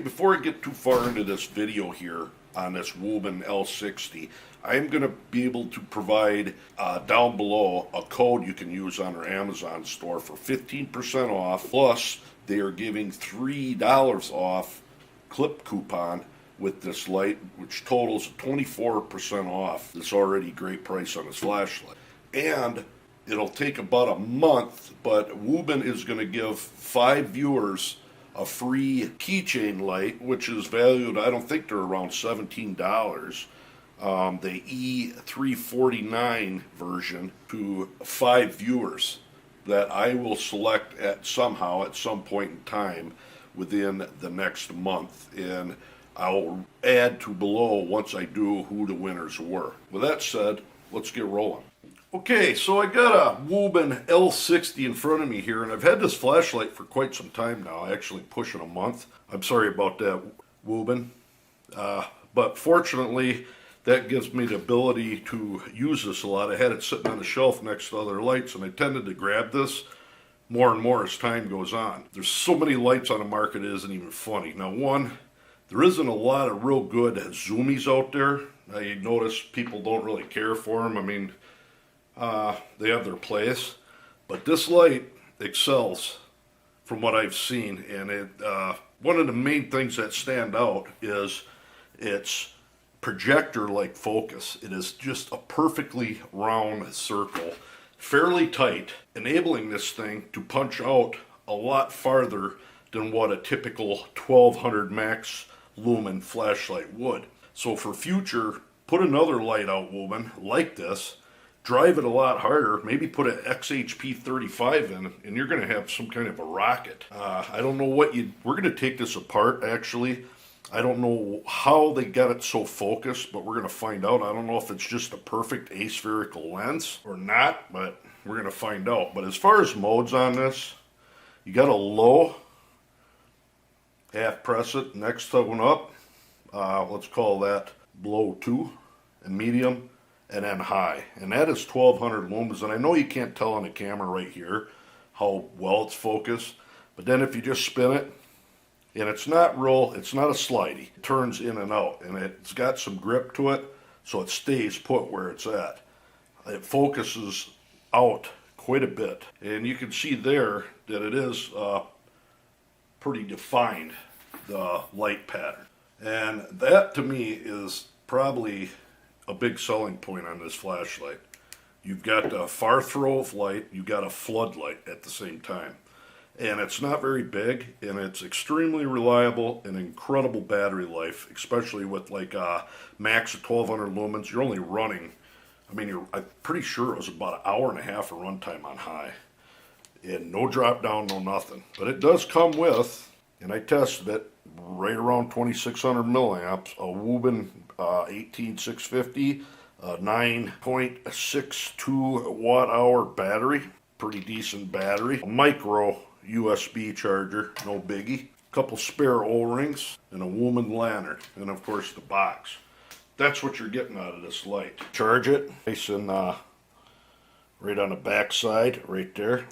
before I get too far into this video here on this Wuben L60, I am going to be able to provide down below a code you can use on our Amazon store for 15% off, plus they are giving $3 off clip coupon with this light, which totals 24% off this already great price on this flashlight. And it'll take about a month, but Wuben is going to give 5 viewers a free keychain light, which is valued, I don't think they're around $17. The E349 version to 5 viewers that I will select at some point in time within the next month. And I'll add to below once I do who the winners were. With that said, let's get rolling. Okay, so I got a Wuben L60 in front of me here, and I've had this flashlight for quite some time now, actually pushing a month. I'm sorry about that, Wuben. But fortunately, that gives me the ability to use this a lot. I had it sitting on the shelf next to other lights, and I tended to grab this more and more as time goes on. There's so many lights on the market, it isn't even funny. Now, one, there isn't a lot of real good zoomies out there. I notice people don't really care for them. I mean, they have their place, but this light excels from what I've seen, and one of the main things that stand out is its projector-like focus. It is just a perfectly round circle, fairly tight, enabling this thing to punch out a lot farther than what a typical 1200 max lumen flashlight would. So for future, put another light out, Wuben, like this. Drive it a lot harder, maybe put an XHP 35 in, and you're going to have some kind of a rocket. I don't know what we're going to take this apart, actually. I don't know how they got it so focused, but we're going to find out. I don't know if it's just a perfect aspherical lens or not, but we're going to find out. But as far as modes on this, you got a low, half press it, next one up, let's call that low 2, and medium, and then high, and that is 1200 lumens. And I know you can't tell on the camera right here how well it's focused, but then if you just spin it, and it's not a slidey, it turns in and out, and it's got some grip to it, so it stays put where it's at. It focuses out quite a bit, and you can see there that it is pretty defined, the light pattern, and that to me is probably a big selling point on this flashlight. You've got a far throw of light, you've got a floodlight at the same time. And it's not very big, and it's extremely reliable and incredible battery life, especially with like a max of 1200 lumens. You're only running, I'm pretty sure it was about an hour and a half of runtime on high. And no drop down, no nothing. But it does come with, and I tested it, right around 2600 milliamps, a Wuben 18650, 9.62 watt hour battery, pretty decent battery, a micro USB charger, no biggie, a couple spare O-rings, and a Wuben lantern, and of course the box. That's what you're getting out of this light. Charge it, nice and right on the back side, right there.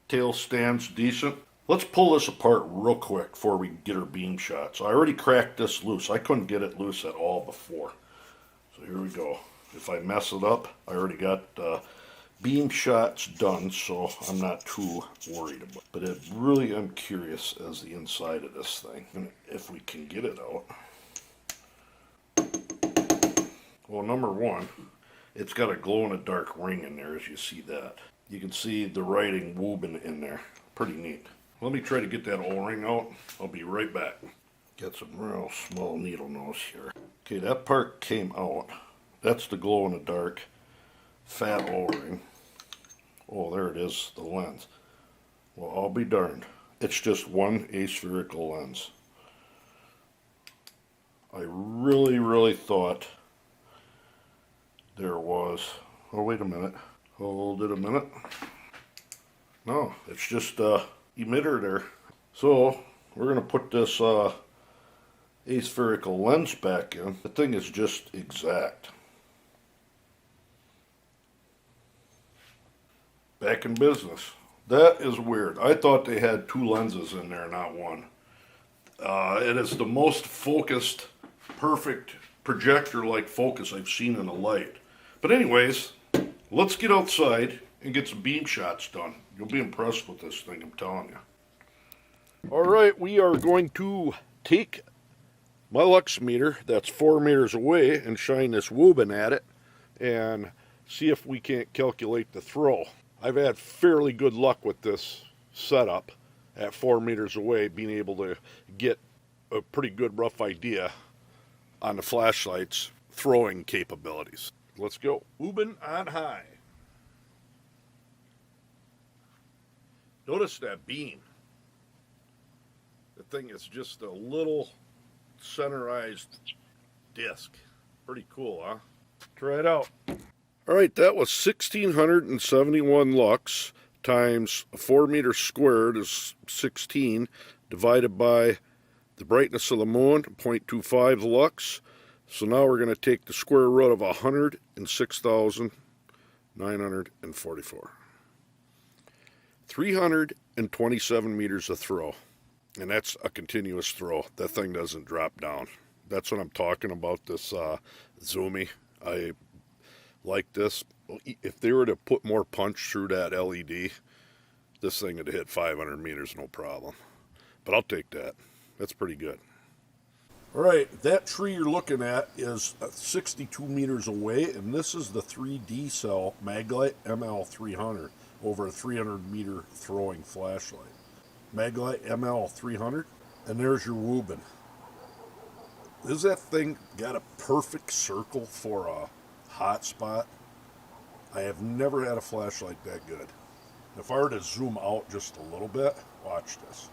Tail stands decent. Let's pull this apart real quick before we get our beam shots. I already cracked this loose. I couldn't get it loose at all before. So here we go. If I mess it up, I already got beam shots done, so I'm not too worried about it. But I really am curious as the inside of this thing, and if we can get it out. Well, number one, it's got a glow-in-the-dark ring in there, as you see that. You can see the writing Wuben in there. Pretty neat. Let me try to get that O-ring out. I'll be right back. Got some real small needle nose here. Okay, that part came out. That's the glow-in-the-dark fat O-ring. Oh, there it is, the lens. Well, I'll be darned. It's just one aspherical lens. I really thought there was... Oh, wait a minute. Hold it a minute. No, it's just emitter there. So we're going to put this aspherical lens back in. The thing is just exact. Back in business. That is weird. I thought they had 2 lenses in there, not one. It is the most focused, perfect projector-like focus I've seen in a light. But anyways, let's get outside and get some beam shots done. You'll be impressed with this thing, I'm telling you. All right, we are going to take my lux meter that's 4 meters away and shine this Wuben at it and see if we can't calculate the throw. I've had fairly good luck with this setup at 4 meters away, being able to get a pretty good rough idea on the flashlight's throwing capabilities. Let's go. Wuben on high. Notice that beam. The thing is just a little centerized disc. Pretty cool, huh? Try it out. All right, that was 1,671 lux times 4 meters squared is 16 divided by the brightness of the moon, 0.25 lux. So now we're going to take the square root of 106,944. 327 meters of throw. And that's a continuous throw. That thing doesn't drop down. That's what I'm talking about, this zoomy. I like this. If they were to put more punch through that LED, this thing would hit 500 meters, no problem. But I'll take that. That's pretty good. All right, that tree you're looking at is 62 meters away, and this is the 3D cell Maglite ML300 over a 300 meter throwing flashlight. Maglite ML300, and there's your Wuben. Does that thing got a perfect circle for a hot spot? I have never had a flashlight that good. If I were to zoom out just a little bit, watch this.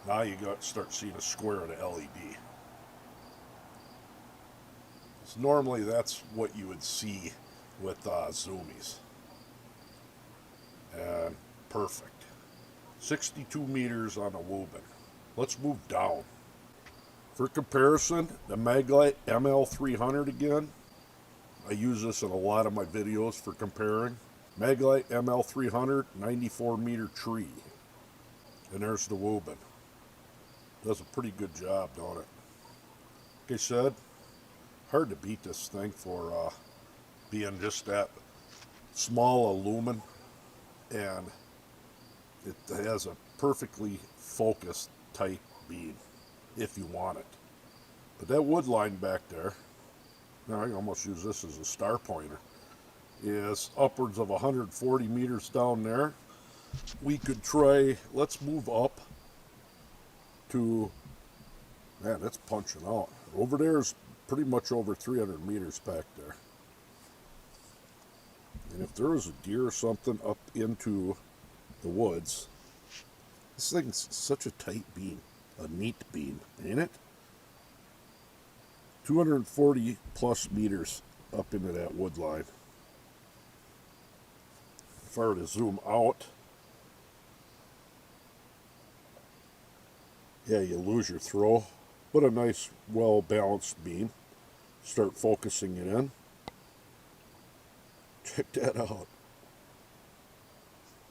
Now you got to start seeing a square of the LED. So normally that's what you would see with zoomies. And perfect. 62 meters on a Wuben. Let's move down. For comparison, the Maglite ML300 again. I use this in a lot of my videos for comparing. Maglite ML300, 94 meter tree. And there's the Wuben. Does a pretty good job, don't it? Like I said, hard to beat this thing for being just that small a lumen, and it has a perfectly focused tight beam if you want it. But that wood line back there, now I can almost use this as a star pointer, is upwards of 140 meters down there. We could try, let's move up to, man, that's punching out. Over there is pretty much over 300 meters back there. And if there was a deer or something up into the woods, this thing's such a tight beam, a neat beam, ain't it? 240 plus meters up into that wood line. If I were to zoom out, yeah, you lose your throw. What a nice, well-balanced beam. Start focusing it in. Check that out.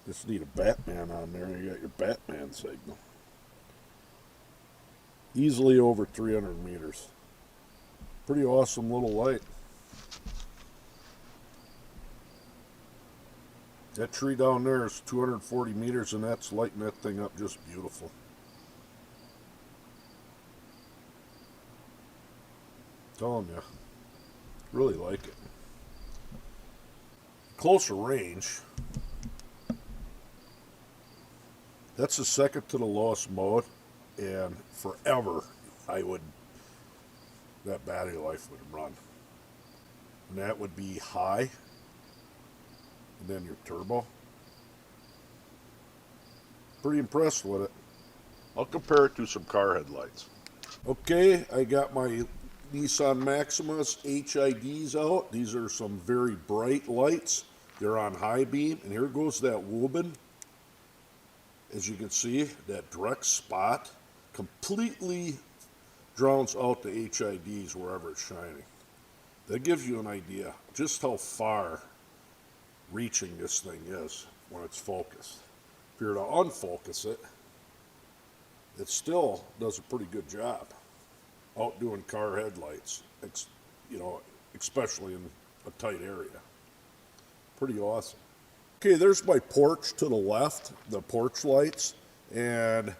Just need a Batman on there, and you got your Batman signal. Easily over 300 meters. Pretty awesome little light. That tree down there is 240 meters, and that's lighting that thing up just beautiful. Telling you, really like it. Closer range, that's the second to the lowest mode, and forever that battery life would run. And that would be high, and then your turbo. Pretty impressed with it. I'll compare it to some car headlights. Okay, I got my Nissan Maximus HIDs out. These are some very bright lights. They're on high beam, and here goes that Wuben. As you can see, that direct spot completely drowns out the HIDs wherever it's shining. That gives you an idea just how far reaching this thing is when it's focused. If you were to unfocus it, it still does a pretty good job outdoing car headlights, you know, especially in a tight area. Pretty awesome. Okay, there's my porch to the left, the porch lights, and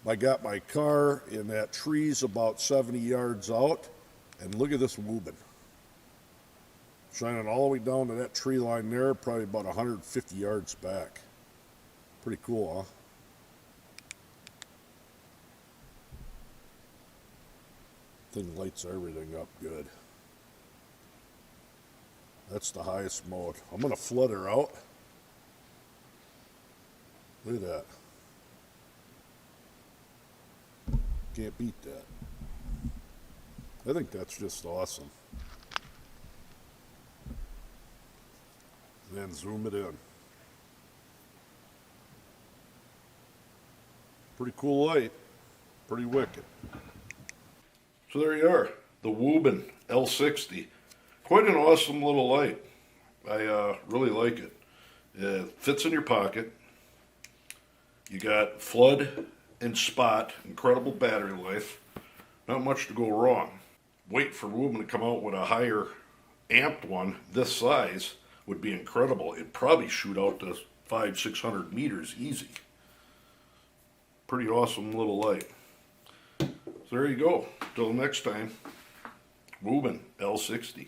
I got my car in that tree's about 70 yards out, and look at this Wuben. Shining all the way down to that tree line there, probably about 150 yards back. Pretty cool, huh? Thing lights everything up good. That's the highest mode. I'm going to flood her out. Look at that. Can't beat that. I think that's just awesome. And then zoom it in. Pretty cool light. Pretty wicked. So there you are, the Wuben L60. Quite an awesome little light. I really like it. It fits in your pocket. You got flood and spot, incredible battery life. Not much to go wrong. Wait for Wuben to come out with a higher amped one this size would be incredible. It'd probably shoot out to 500-600 meters easy. Pretty awesome little light. So there you go. Till next time, Wuben L60.